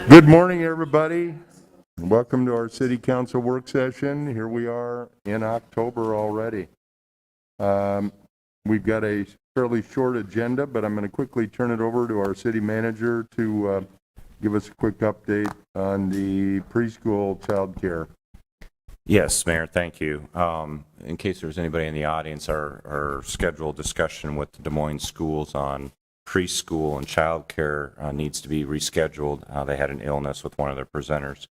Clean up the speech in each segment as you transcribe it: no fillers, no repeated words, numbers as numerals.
Good morning, everybody. Welcome to our City Council work session. Here we are in October already. We've got a fairly short agenda, but I'm going to quickly turn it over to our city manager to give us a quick update on the preschool child care. Yes, Mayor, thank you. In case there's anybody in the audience, our scheduled discussion with the Des Moines schools on preschool and child care needs to be rescheduled. They had an illness with one of their presenters.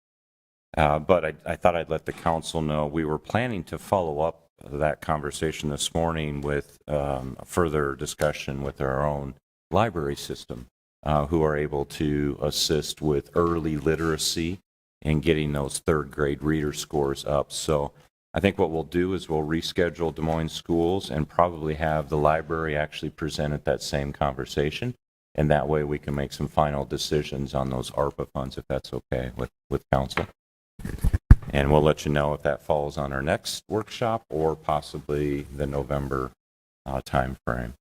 But I thought I'd let the council know we were planning to follow up that conversation this morning with a further discussion with our own library system, who are able to assist with early literacy and getting those third grade reader scores up. So I think what we'll do is we'll reschedule Des Moines schools and probably have the library actually present at that same conversation. And that way we can make some final decisions on those ARPA funds, if that's okay with council. And we'll let you know if that falls on our next workshop or possibly the November time frame.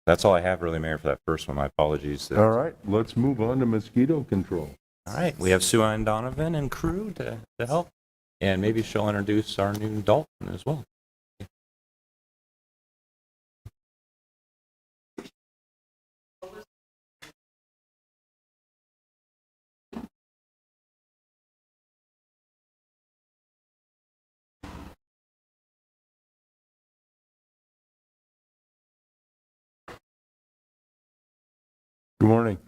That's all I have really, Mayor, for that first one. My apologies. All right, let's move on to mosquito control. All right, we have Sue Ann Donovan and crew to help, and maybe she'll introduce our new Dalton as well. Good morning.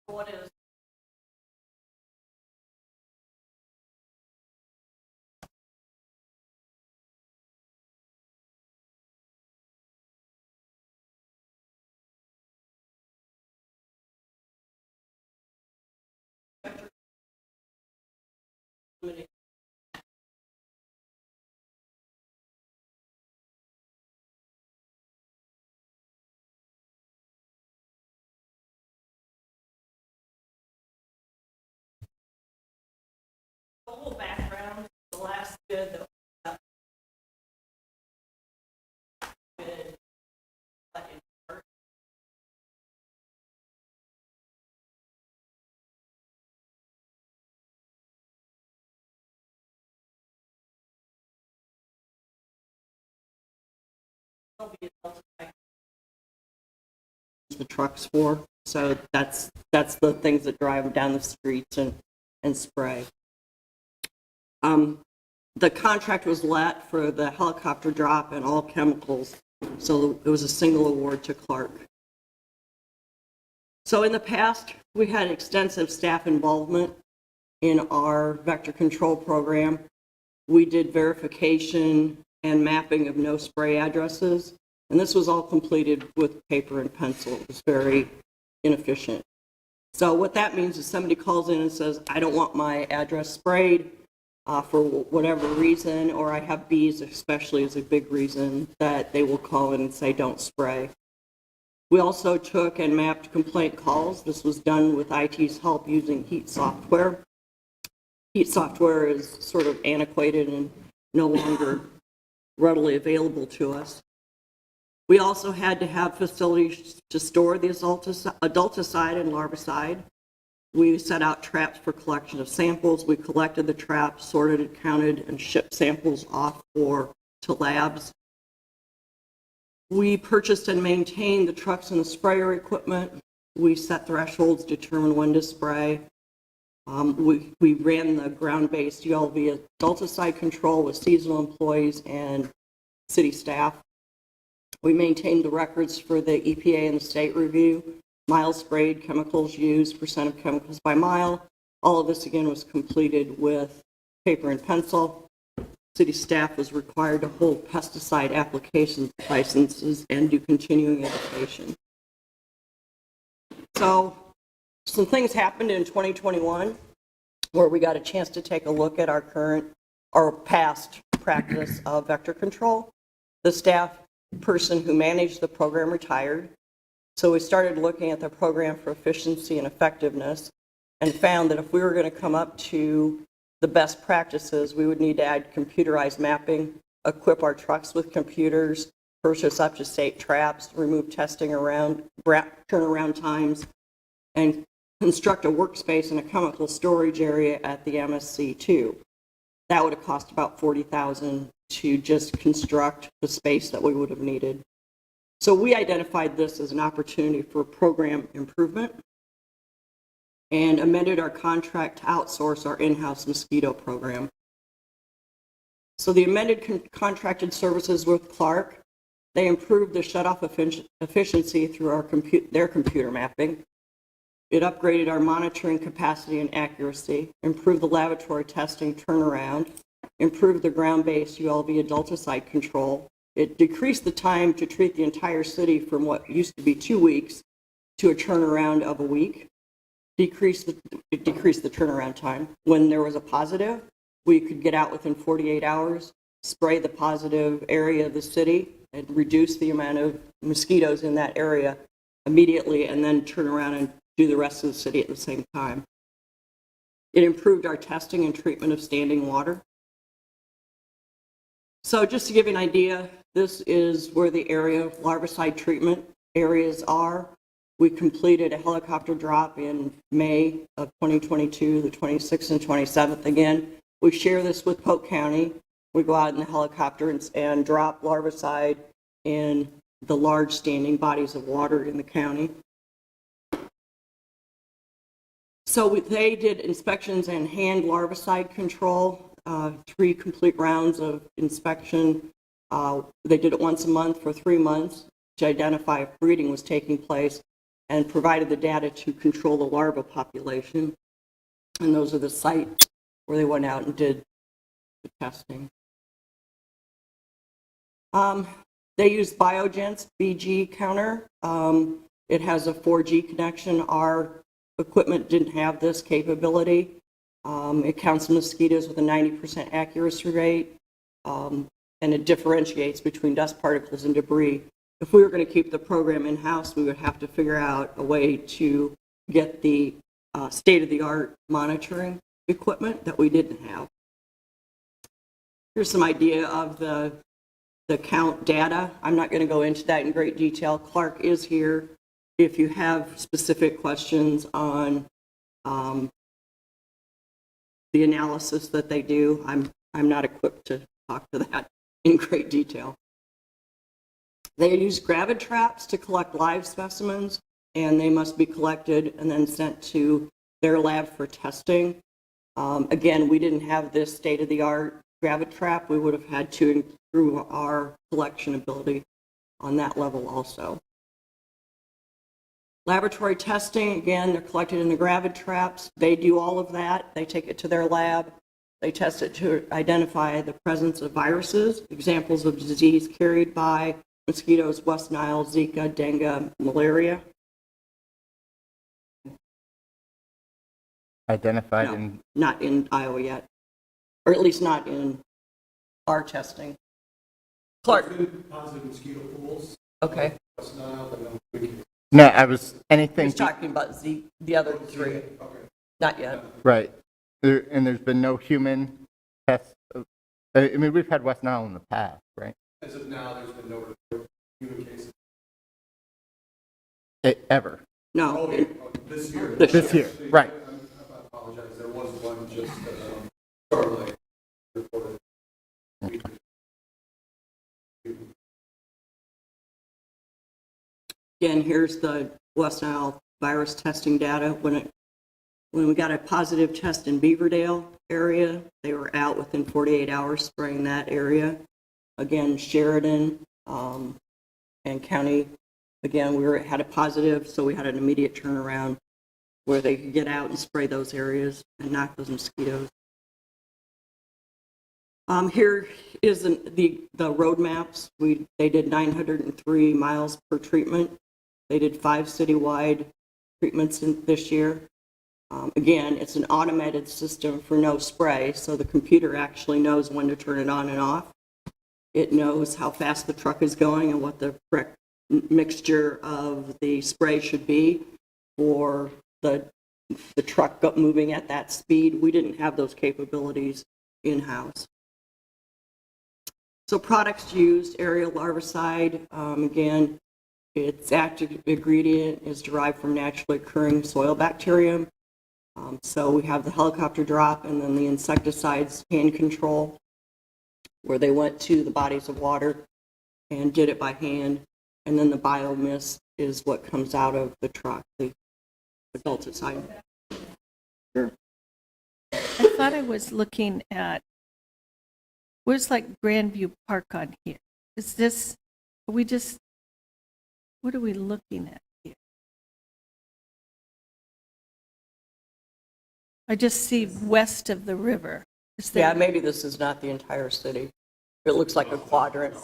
What is the whole background? The last bid that was bid, like in March. The trucks for, so that's the things that drive them down the streets and spray. The contract was let for the helicopter drop and all chemicals, so it was a single award to Clark. So in the past, we had extensive staff involvement in our vector control program. We did verification and mapping of no spray addresses, and this was all completed with paper and pencil. It was very inefficient. So what that means is somebody calls in and says, I don't want my address sprayed for whatever reason, or I have bees especially is a big reason that they will call in and say don't spray. We also took and mapped complaint calls. This was done with IT's help using Heat software. Heat software is sort of antiquated and no longer readily available to us. We also had to have facilities to store the adulticide and larvicide. We set out traps for collection of samples. We collected the traps, sorted and counted, and shipped samples off to labs. We purchased and maintained the trucks and the sprayer equipment. We set thresholds, determined when to spray. We ran the ground-based ULV adulticide control with seasonal employees and city staff. We maintained the records for the EPA and the state review, miles sprayed, chemicals used, percent of chemicals by mile. All of this, again, was completed with paper and pencil. City staff was required to hold pesticide application licenses and do continuing education. So some things happened in 2021 where we got a chance to take a look at our past practice of vector control. The staff person who managed the program retired. So we started looking at the program for efficiency and effectiveness and found that if we were going to come up to the best practices, we would need to add computerized mapping, equip our trucks with computers, purchase up-to-date traps, remove testing around, turnaround times, and construct a workspace and a chemical storage area at the MSC2. That would have cost about $40,000 to just construct the space that we would have needed. So we identified this as an opportunity for program improvement and amended our contract to outsource our in-house mosquito program. So the amended contracted services with Clark, they improved the shutoff efficiency through their computer mapping. It upgraded our monitoring capacity and accuracy, improved the laboratory testing turnaround, improved the ground-based ULV adulticide control. It decreased the time to treat the entire city from what used to be 2 weeks to a turnaround of a week. It decreased the turnaround time. When there was a positive, we could get out within 48 hours, spray the positive area of the city, and reduce the amount of mosquitoes in that area immediately, and then turn around and do the rest of the city at the same time. It improved our testing and treatment of standing water. So just to give you an idea, this is where the area of larvicide treatment areas are. We completed a helicopter drop in May of 2022, the 26th and 27th. Again, we share this with Polk County. We go out in the helicopter and drop larvicide in the large standing bodies of water in the county. So they did inspections and hand larvicide control, 3 complete rounds of inspection. They did it once a month for 3 months to identify if breeding was taking place and provided the data to control the larva population. And those are the sites where they went out and did the testing. They used Biogen's BG counter. It has a 4G connection. Our equipment didn't have this capability. It counts mosquitoes with a 90% accuracy rate, and it differentiates between dust particles and debris. If we were going to keep the program in-house, we would have to figure out a way to get the state-of-the-art monitoring equipment that we didn't have. Here's some idea of the count data. I'm not going to go into that in great detail. Clark is here if you have specific questions on the analysis that they do. I'm not equipped to talk to that in great detail. They use gravid traps to collect live specimens, and they must be collected and then sent to their lab for testing. Again, we didn't have this state-of-the-art gravid trap. We would have had to improve our collection ability on that level also. Laboratory testing, again, they're collected in the gravid traps. They do all of that. They take it to their lab. They test it to identify the presence of viruses, examples of disease carried by mosquitoes, West Nile, Zika, dengue, malaria. Identified No, in not in Iowa yet, or at least not in our testing. Clark. Positive mosquito pools. Okay. West Nile, but no big- no, I was He anything was talking about the other 3. Okay. Not yet. right. And there's been no human tests. I mean, we've had West Nile in the past, right? As of now, there's been no report of human cases. Ever. No. Oh, yeah, this year. This year, right. I apologize. There was one just Starlight reported. Again, here's the West Nile virus testing data. When we got a positive test in Beaverdale area, they were out within 48 hours spraying that area. Again, Sheridan and county, again, had a positive, so we had an immediate turnaround where they could get out and spray those areas and knock those mosquitoes. Here is the road maps. They did 903 miles per treatment. They did 5 citywide treatments this year. Again, it's an automated system for no spray, so the computer actually knows when to turn it on and off. It knows how fast the truck is going and what the correct mixture of the spray should be for the the truck moving at that speed. We didn't have those capabilities in-house. So products used, aerial larvicide, again, its active ingredient is derived from naturally occurring soil bacterium. So we have the helicopter drop and then the insecticides hand control, where they went to the bodies of water and did it by hand. And then the biomist is what comes out of the truck, the adulticide. Sure. I thought I was looking at, where's like Grandview Park on here? Is this, are we just, what are we looking at here? I just see west of the river. Is Yeah, there, maybe this is not the entire city. It looks like a quadrant.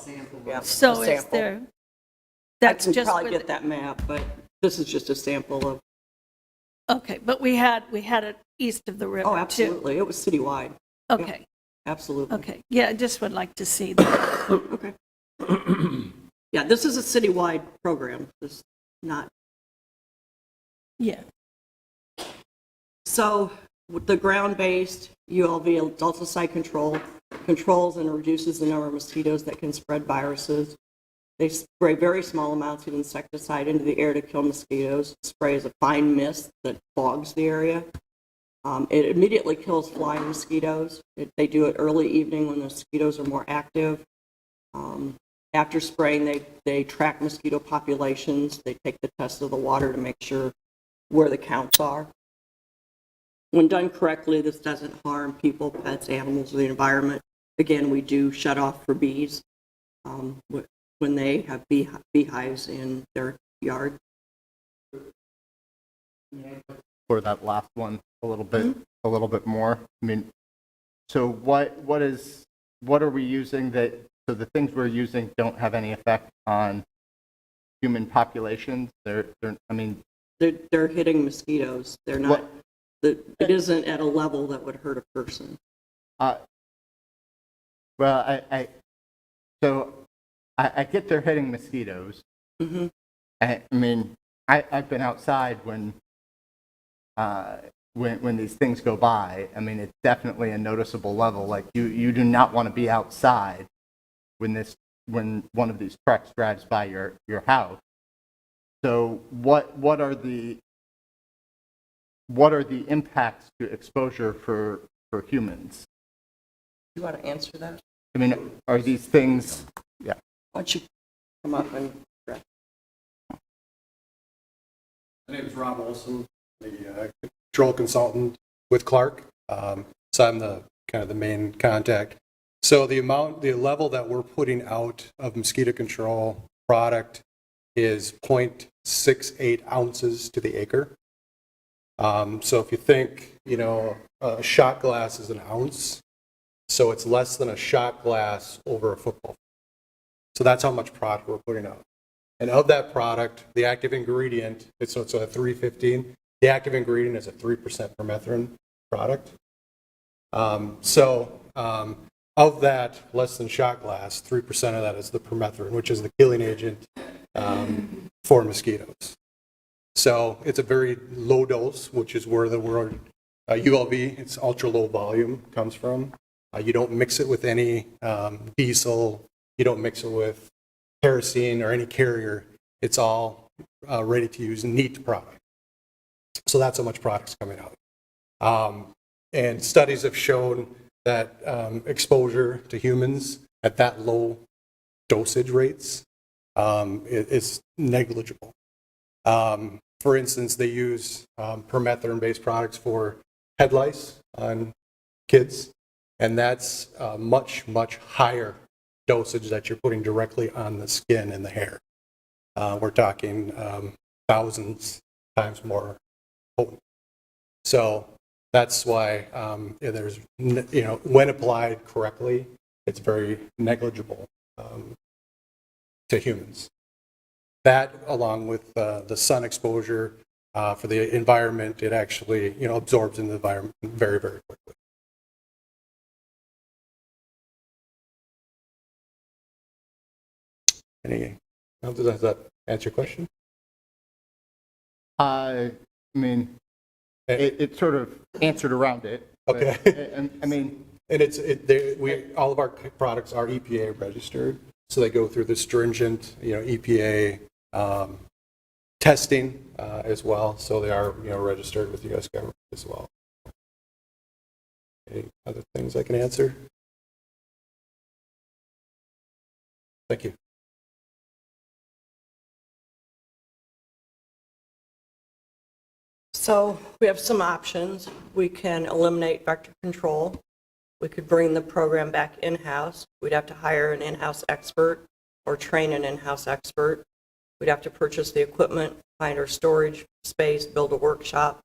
Yeah, so a is sample. there, that's I can just probably where get that map, but this is just a sample of, okay, but we had it east of the river too. oh, absolutely. It was citywide. Okay, Absolutely. okay. Yeah, I just would like to see that. Okay. Yeah, this is a citywide program. This is not. Yeah. So with the ground-based ULV adulticide control controls and reduces the number of mosquitoes that can spread viruses. They spray very small amounts of insecticide into the air to kill mosquitoes. Spray is a fine mist that fogs the area. It immediately kills flying mosquitoes. They do it early evening when the mosquitoes are more active. After spraying, they track mosquito populations. They take the test of the water to make sure where the counts are. When done correctly, this doesn't harm people, pets, animals, or the environment. Again, we do shut off for bees when they have beehives in their yard. For that last one, a little bit more. I mean, so what are we using that, so the things we're using don't have any effect on human populations? They're hitting mosquitoes. They're not. It isn't at a level that would hurt a person. Well, I get they're hitting mosquitoes. Mm-hmm. I mean, I've been outside when these things go by. I mean, it's definitely a noticeable level. Like you do not want to be outside when one of these trucks drives by your house. So what are the impacts to exposure for humans? You want to answer that? I mean, are these things? Yeah. Why don't you come up and. My name is Rob Olson, the control consultant with Clark. So I'm the kind of the main contact. So the level that we're putting out of mosquito control product is 0.68 ounces to the acre. So if you think, a shot glass is an ounce, so it's less than a shot glass over a football. So that's how much product we're putting out. And of that product, the active ingredient, it's a 315. The active ingredient is a 3% permethrin product. Of that less than shot glass, 3% of that is the permethrin, which is the killing agent for mosquitoes. So it's a very low dose, which is where the word ULV, it's ultra low volume, comes from. You don't mix it with any diesel. You don't mix it with kerosene or any carrier. It's all ready to use neat product. So that's how much product's coming out. And studies have shown that exposure to humans at that low dosage rates is negligible. For instance, they use permethrin-based products for head lice on kids, and that's a much, much higher dosage that you're putting directly on the skin and the hair. We're talking thousands times more potent. So that's why there's, when applied correctly, it's very negligible to humans. That, along with the sun exposure for the environment, it actually, absorbs in the environment very, very quickly. Does that answer your question? I mean, it sort of answered around it. but- Okay. And, I mean, And all of our products are EPA registered, so they go through the stringent, EPA testing as well, so they are, registered with the U.S. government as well. Any other things I can answer? Thank you. So we have some options. We can eliminate vector control. We could bring the program back in-house. We'd have to hire an in-house expert or train an in-house expert. We'd have to purchase the equipment, find our storage space, build a workshop,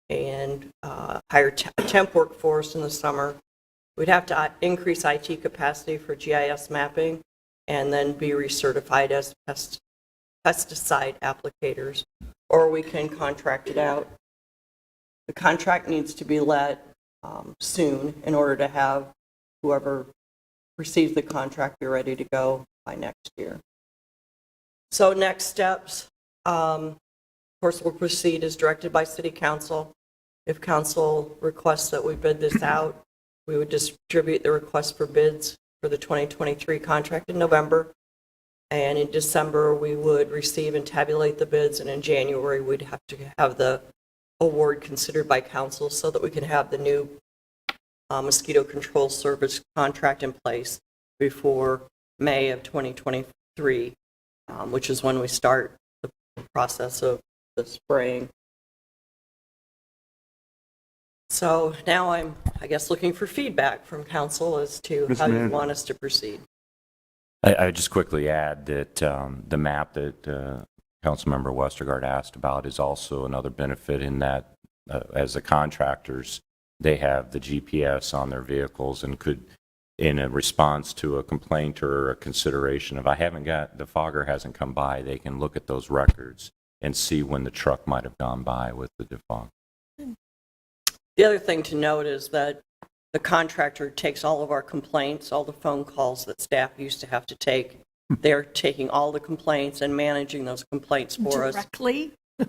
and hire a temp workforce in the summer. We'd have to increase IT capacity for GIS mapping and then be recertified as pesticide applicators, or we can contract it out. The contract needs to be let soon in order to have whoever receives the contract be ready to go by next year. So next steps, of course, we'll proceed as directed by City Council. If Council requests that we bid this out, we would distribute the request for bids for the 2023 contract in November. And in December, we would receive and tabulate the bids, and in January, we'd have to have the award considered by council so that we can have the new mosquito control service contract in place before May of 2023, which is when we start the process of the spraying. So now I'm, I guess, looking for feedback from council as to Mr. how you Manager. want us to proceed. I would just quickly add that the map that Councilmember Westergaard asked about is also another benefit in that as the contractors, they have the GPS on their vehicles and could, in a response to a complaint or a consideration of, the fogger hasn't come by, they can look at those records and see when the truck might have gone by with the defog. The other thing to note is that the contractor takes all of our complaints, all the phone calls that staff used to have to take. They're taking all the complaints and managing those complaints for us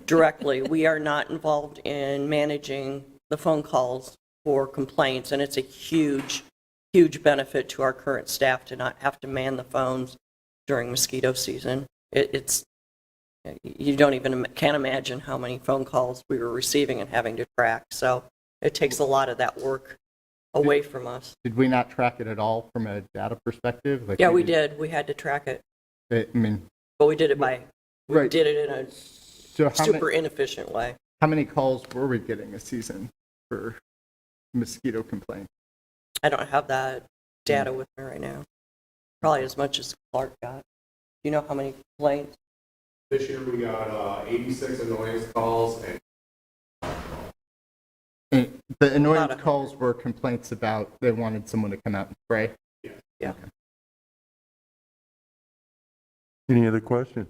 directly. We are not involved in managing the phone calls for complaints, and it's a huge, huge benefit to our current staff to not have to man the phones during mosquito season. It's you can't imagine how many phone calls we were receiving and having to track. So it takes a lot of that work away from us. did we not track it at all from a data perspective? Like Yeah, we did. We had to track it, I mean, but we did it we Right. did it in a so super inefficient way. how many calls were we getting a season for mosquito complaints? I don't have that data with me right now. Probably as much as Clark got. Do you know how many complaints? This year we got 86 annoyance calls and The annoyance About a- calls were complaints about they wanted someone to come out and spray. Yeah. Any other questions?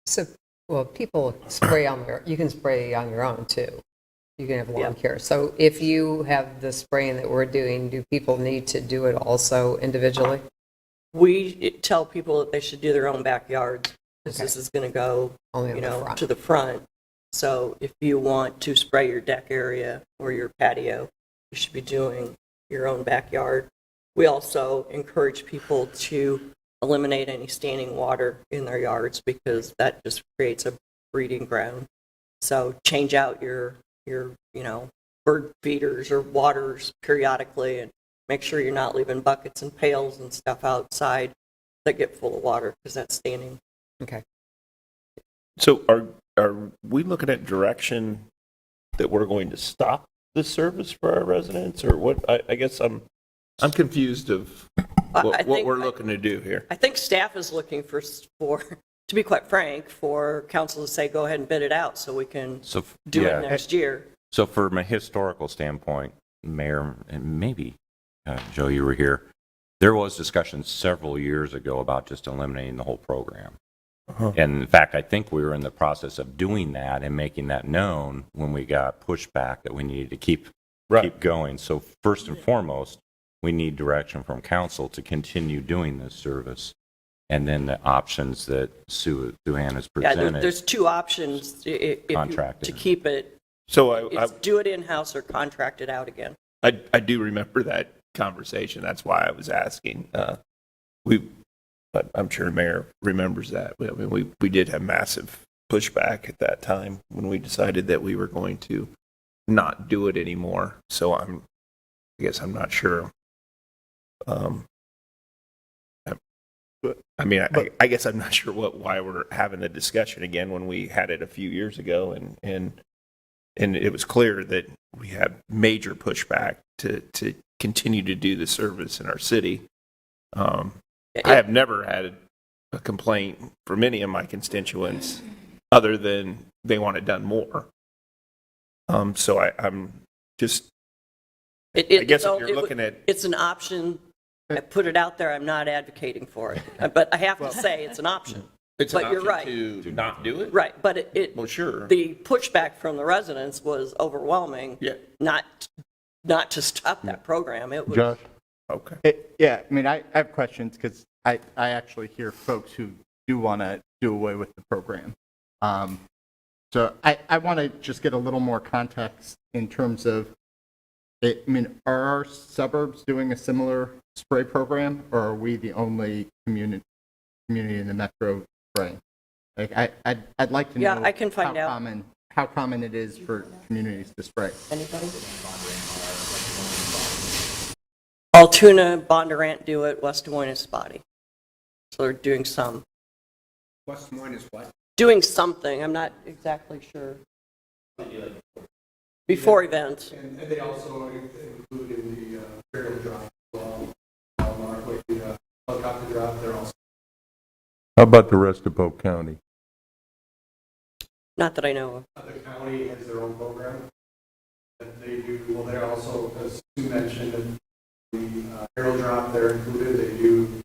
So, well, people spray you can spray on your own too. You can have lawn Yeah. care. So if you have the spraying that we're doing, do people need to do it also individually? We tell people that they should do their own backyards, because this is going to go, Only on the front. to the front. So if you want to spray your deck area or your patio, you should be doing your own backyard. We also encourage people to eliminate any standing water in their yards, because that just creates a breeding ground. So change out your bird feeders or waters periodically, and make sure you're not leaving buckets and pails and stuff outside that get full of water, because that's standing. Okay. So are we looking at direction that we're going to stop the service for our residents, or what? I guess I'm confused of I what think- we're looking to do here. I think staff is looking for, to be quite frank, for council to say, go ahead and bid it out so we can So, do yeah. it next year. So from a historical standpoint, Mayor, and maybe, Joe, you were here, there was discussion several years ago about just eliminating the whole program. And in fact, I think we were in the process of doing that and making that known when we got pushback that we needed to keep going. So first and foremost, we need direction from council to continue doing this service. and then the options that Sue-Ann has Yeah, presented. there's two options Contracted. to keep it. So It's do it in-house or contract it out again. I do remember that conversation. That's why I was asking. But I'm sure the mayor remembers that. I mean, we did have massive pushback at that time when we decided that we were going to not do it anymore. So I guess I'm not sure. I mean, I guess I'm not sure why we're having the discussion again when we had it a few years ago, and it was clear that we had major pushback to continue to do the service in our city. I have never had a complaint from any of my constituents other than they want it done more. So I'm just, I guess if you're looking at, It's an option. I put it out there. I'm not advocating for it. But I have to say it's an option. it's But an you're option to not do it? Right, but Well, sure. the pushback from the residents was overwhelming. Yeah. Not to stop that program. It was. Josh? Okay. Yeah, I mean, I have questions because I actually hear folks who do want to do away with the program. So I want to just get a little more context in terms of, I mean, are our suburbs doing a similar spray program, or are we the only community in the metro spraying? Like, I'd like to know. Yeah, I can find out. How common it is for communities to spray. Anybody? Altoona, Bondurant do it, West Des Moines is spotty. So they're doing some. West Des Moines is what? Doing something, I'm not exactly sure. Before events. And they also include in the burial drop as well. Like the helicopter drop, they're also. How about the rest of Polk County? Not that I know of. The county has their own program that they do. Well, they're also, as Sue mentioned, the aerial drop, they're included. They do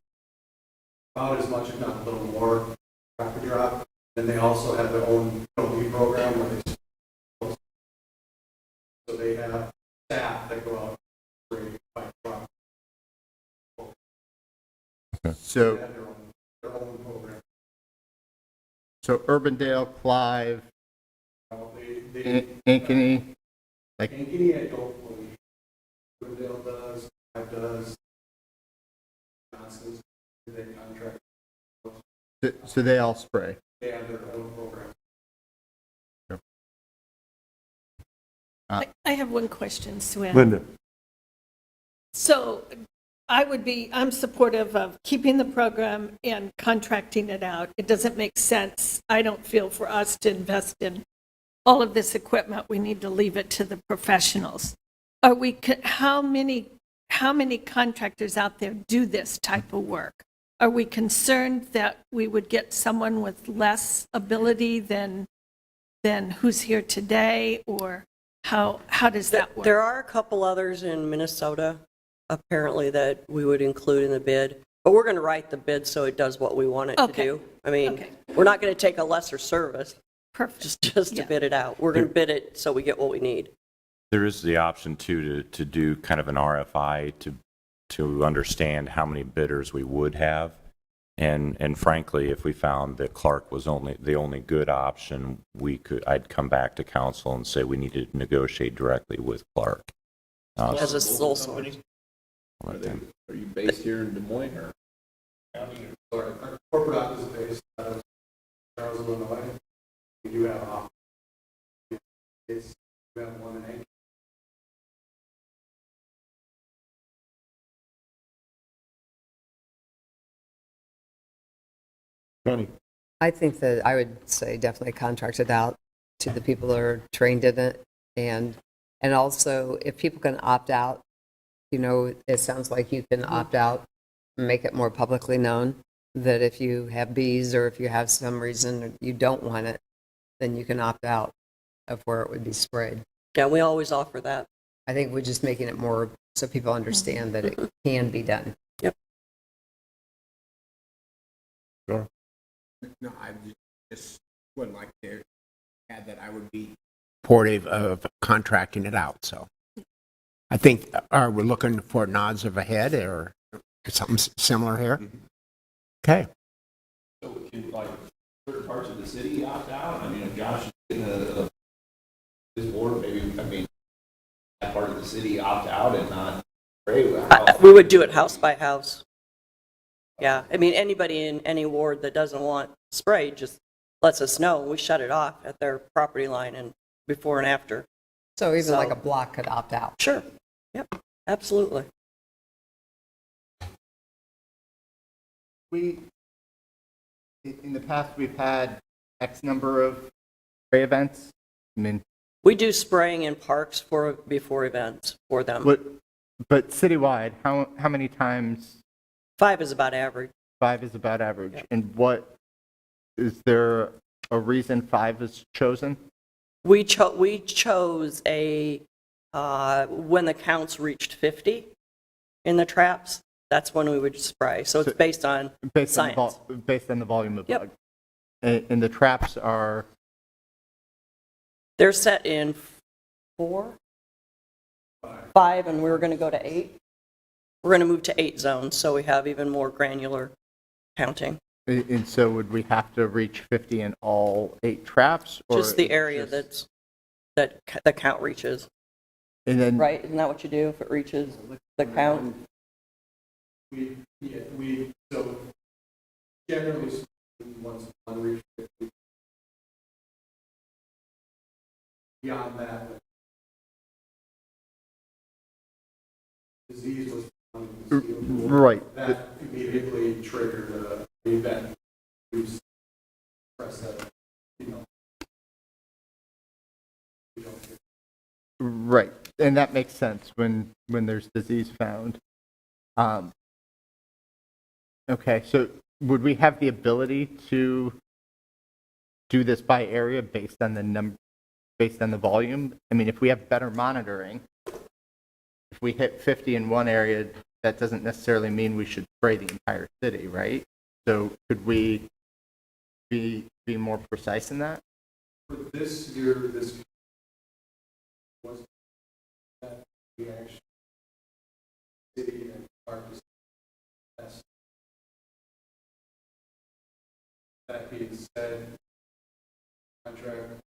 about as much, if not a little more, rapid drop. And they also have their own penalty program where they, so they have staff that go out and spray by truck. So, They have their own program. so Urbandale, Clive, They Ankeny, like, Ankeny, I don't believe. Woodville does, Clive does. Johnson's, they contract. so they all spray. They have their own program. I have one question, Sue-Ann. Linda? So I'm supportive of keeping the program and contracting it out. It doesn't make sense, I don't feel, for us to invest in all of this equipment. We need to leave it to the professionals. How many contractors out there do this type of work? Are we concerned that we would get someone with less ability than who's here today, or how does that work? There are a couple others in Minnesota, apparently, that we would include in the bid. But we're going to write the bid so it does what we want it to Okay. do. I mean, Okay. we're not going to take a lesser service Perfect. just to Yeah. bid it out. We're going to bid it so we get what we need. There is the option too to do kind of an RFI to understand how many bidders we would have. And frankly, if we found that Clark was the only good option, I'd come back to council and say we need to negotiate directly with Clark. As a sole source. Are you based here in Des Moines or? Our corporate office is based out of Charles, Illinois. We do have office. We have one in Ankeny. Connie? I think that I would say definitely contract it out to the people that are trained in it. And also, if people can opt out, it sounds like you can opt out, make it more publicly known that if you have bees or if you have some reason you don't want it, then you can opt out of where it would be sprayed. Yeah, we always offer that. I think we're just making it more so people understand that it can be done. No, I just would like to add that I would be supportive of contracting it out, so. I think, are we looking for nods of a head or something similar here? Okay. like certain parts of the city opt out? I mean, if Josh is in his board, maybe, I mean, that part of the city opt out and not spray. We would do it house by house. Yeah, I mean, anybody in any ward that doesn't want sprayed just lets us know. We shut it off at their property line and before and after. So even So- like a block could opt out. Sure. Yep, absolutely. In the past, we've had X number of spray events. I mean, We do spraying in parks before events for them. but citywide, how many times? 5 is about average. 5 is about average. Yep. And what, is there a reason 5 is chosen? We chose when the counts reached 50 in the traps, that's when we would spray. So it's based on science. Based on the volume of Yep. bug. And the traps are, They're set in 4, 5, and we're going to go to 8. We're going to move to 8 zones, so we have even more granular counting. and so would we have to reach 50 in all 8 traps? Or Just the area just- that the count reaches, And then, right? Isn't that what you do if it reaches the count? So generally, speaking, once one reaches 50, beyond that, disease was found in the mosquito pool. right. That immediately triggered an event. We press that, you know. We don't get Right, and that makes sense when there's disease found. Okay, so would we have the ability to do this by area based on the volume? I mean, if we have better monitoring, if we hit 50 in one area, that doesn't necessarily mean we should spray the entire city, right? So could we be more precise in that? For this year, this was that we actually city and park is test. That being said, contract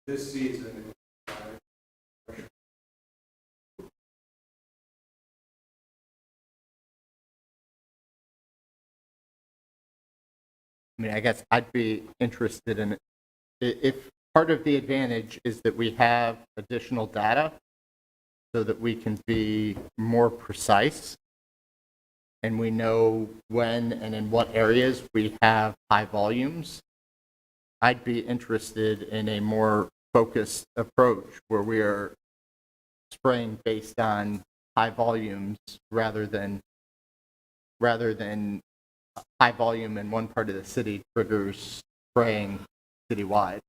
this season. I mean, I guess I'd be interested in, if part of the advantage is that we have additional data so that we can be more precise and we know when and in what areas we have high volumes, I'd be interested in a more focused approach where we are spraying based on high volumes rather than high volume in one part of the city triggers spraying citywide.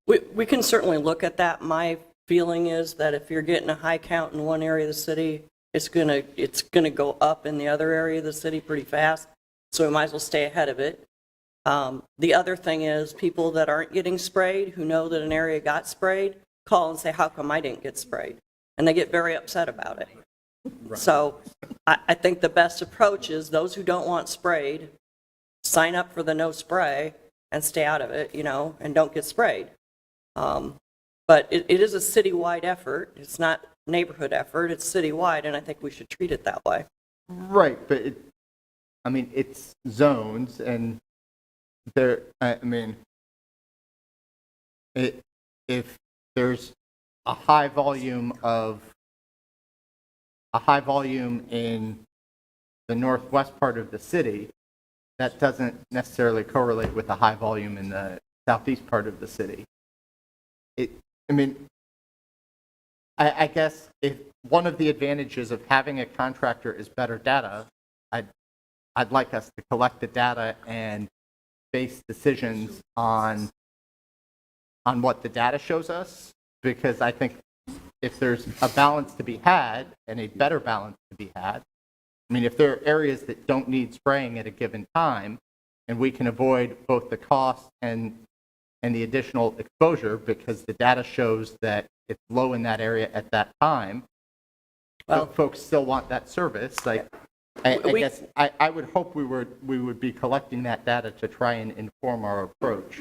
We can certainly look at that. My feeling is that if you're getting a high count in one area of the city, it's gonna go up in the other area of the city pretty fast, so we might as well stay ahead of it. The other thing is people that aren't getting sprayed, who know that an area got sprayed, call and say, how come I didn't get sprayed? And they get very upset about it. So I think the best approach is those who don't want sprayed, sign up for the no spray and stay out of it, and don't get sprayed. But it is a citywide effort. It's not neighborhood effort. It's citywide, and I think we should treat it that way. Right, but it's zones, and there, if there's a high volume in the northwest part of the city, that doesn't necessarily correlate with a high volume in the southeast part of the city. I guess if one of the advantages of having a contractor is better data, I'd like us to collect the data and base decisions on what the data shows us, because I think if there's a balance to be had and a better balance to be had, if there are areas that don't need spraying at a given time, and we can avoid both the cost and the additional exposure because the data shows that it's low in that area at that time, Well- but folks still want that service, like I We- guess, I would hope we would be collecting that data to try and inform our approach.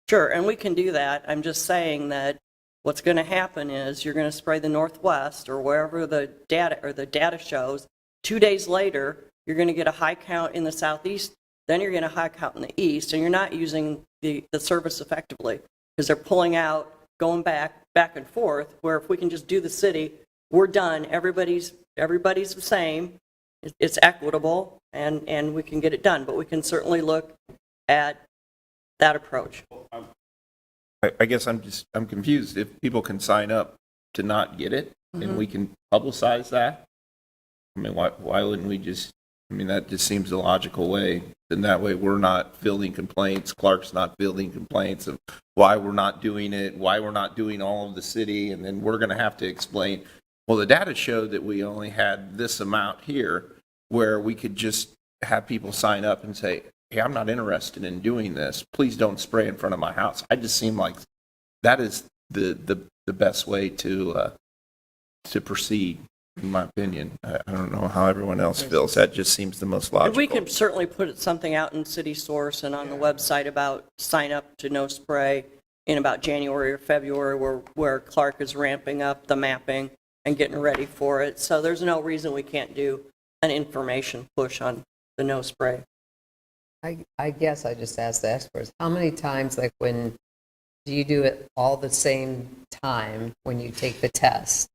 Sure, and we can do that. I'm just saying that what's going to happen is you're going to spray the northwest or wherever the data shows. 2 days later, you're going to get a high count in the southeast, then you're getting a high count in the east, and you're not using the service effectively because they're pulling out, going back and forth, where if we can just do the city, we're done. Everybody's the same. It's equitable, and we can get it done. But we can certainly look at that approach. I guess I'm confused. If people can sign up to not get it, and we can publicize that, I mean, why wouldn't we just, I mean, that just seems the logical way. And that way we're not fielding complaints, Clark's not fielding complaints of why we're not doing it, why we're not doing all of the city, and then we're going to have to explain, well, the data showed that we only had this amount here, where we could just have people sign up and say, hey, I'm not interested in doing this. Please don't spray in front of my house. I just seem like that is the best way to proceed, in my opinion. I don't know how everyone else feels. That just seems the most logical. We could certainly put something out in City Source and on the website about sign up to no spray in about January or February, where Clark is ramping up the mapping and getting ready for it. So there's no reason we can't do an information push on the no spray. I guess I just asked the experts, how many times, like when, do you do it all the same time when you take the test?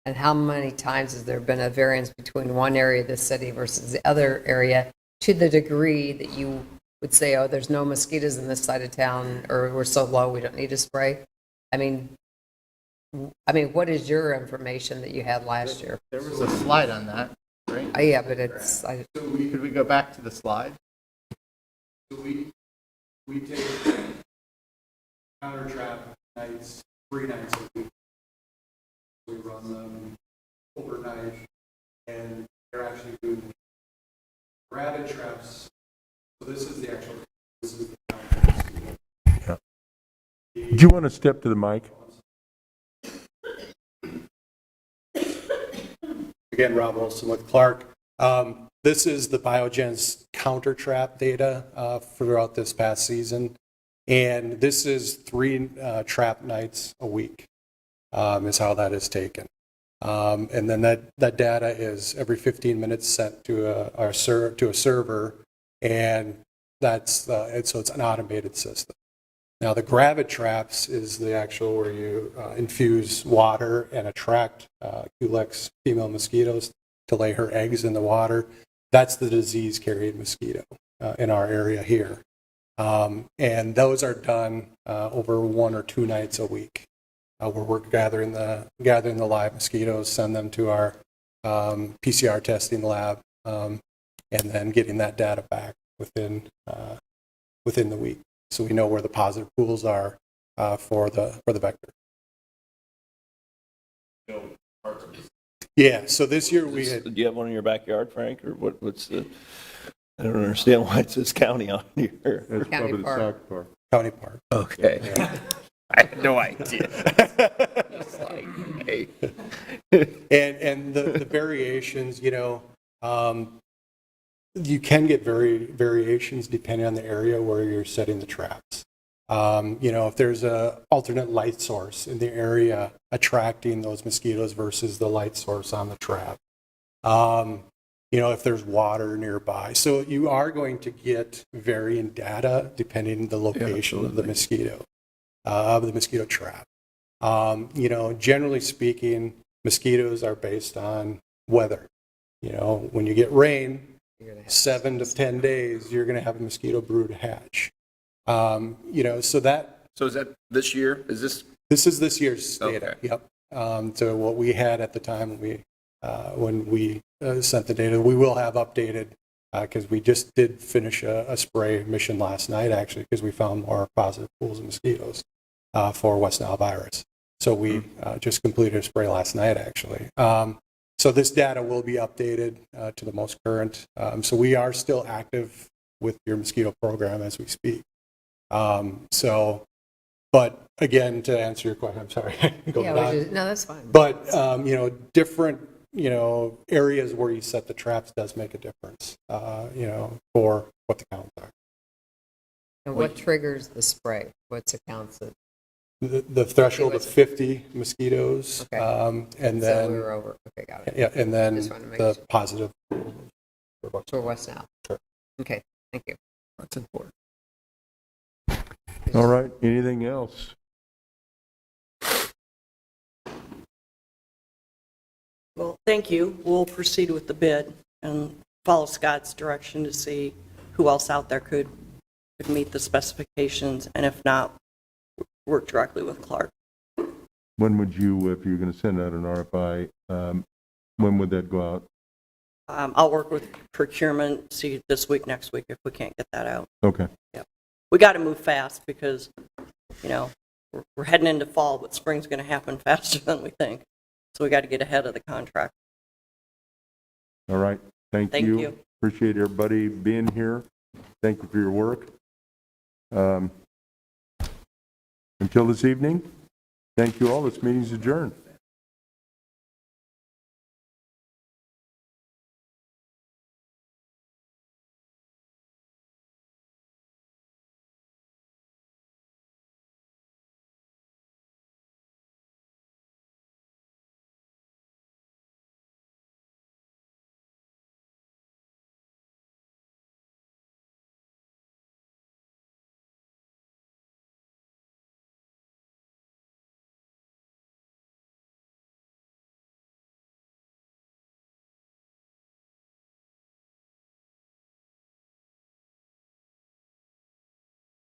And how many times has there been a variance between one area of the city versus the other area to the degree that you would say, oh, there's no mosquitoes in this side of town, or we're so low we don't need to spray? I mean, what is your information that you had last year? There was a slide on that, right? Yeah, but it's, Could we go back to the slide? So we take counter trap nights, 3 nights a week. We run them overnight, and they're actually doing rabbit traps. So this is the actual, this is the counter. Do you want to step to the mic? Again, Rob Wilson with Clark. This is the Biogen's counter trap data throughout this past season. And this is 3 trap nights a week is how that is taken. And then that data is every 15 minutes sent to a server, and so it's an automated system. Now the gravid traps is the actual where you infuse water and attract Culex female mosquitoes to lay her eggs in the water. That's the disease-carrying mosquito in our area here. And those are done over 1 or 2 nights a week, where we're gathering the live mosquitoes, send them to our PCR testing lab, and then getting that data back within the week, so we know where the positive pools are for the vector. Yeah, so this year we had. Do you have one in your backyard, Frank, or what's the? I don't understand why it says county on here. That's County probably the Park. Sac Park. County Park. Okay. I had no idea. It's like, hey. And the variations, you can get variations depending on the area where you're setting the traps. If there's a alternate light source in the area attracting those mosquitoes versus the light source on the trap. If there's water nearby. So you are going to get varying data depending on the location of the mosquito, of the mosquito trap. Generally speaking, mosquitoes are based on weather. When you get rain, 7 to 10 days, you're going to have a mosquito brood hatch. So is that this year? This is this year's data. Okay. Yep. So what we had at the time when we sent the data, we will have updated because we just did finish a spray mission last night, actually, because we found more positive pools of mosquitoes for West Nile virus. So we just completed a spray last night, actually. So this data will be updated to the most current. So we are still active with your mosquito program as we speak. But again, to answer your question, I'm sorry. no, that's fine. But, different, areas where you set the traps does make a difference, for what the counts are. And what triggers the spray? What's it counts as? The threshold of 50 mosquitoes, Okay. and So we then, were over, okay, got it. yeah, and then Just wanted to make the sure. positive. For what's now? Sure. Okay, thank you. That's important. All right, anything else? Well, thank you. We'll proceed with the bid and follow Scott's direction to see who else out there could meet the specifications, and if not, work directly with Clark. When would you, if you're going to send out an RFI, when would that go out? I'll work with procurement, see this week, next week, if we can't get that out. Okay. We got to move fast because, we're heading into fall, but spring's going to happen faster than we think. So we got to get ahead of the contract. All right. Thank Thank you. you. Appreciate everybody being here. Thank you for your work. Until this evening, thank you all. This meeting's adjourned.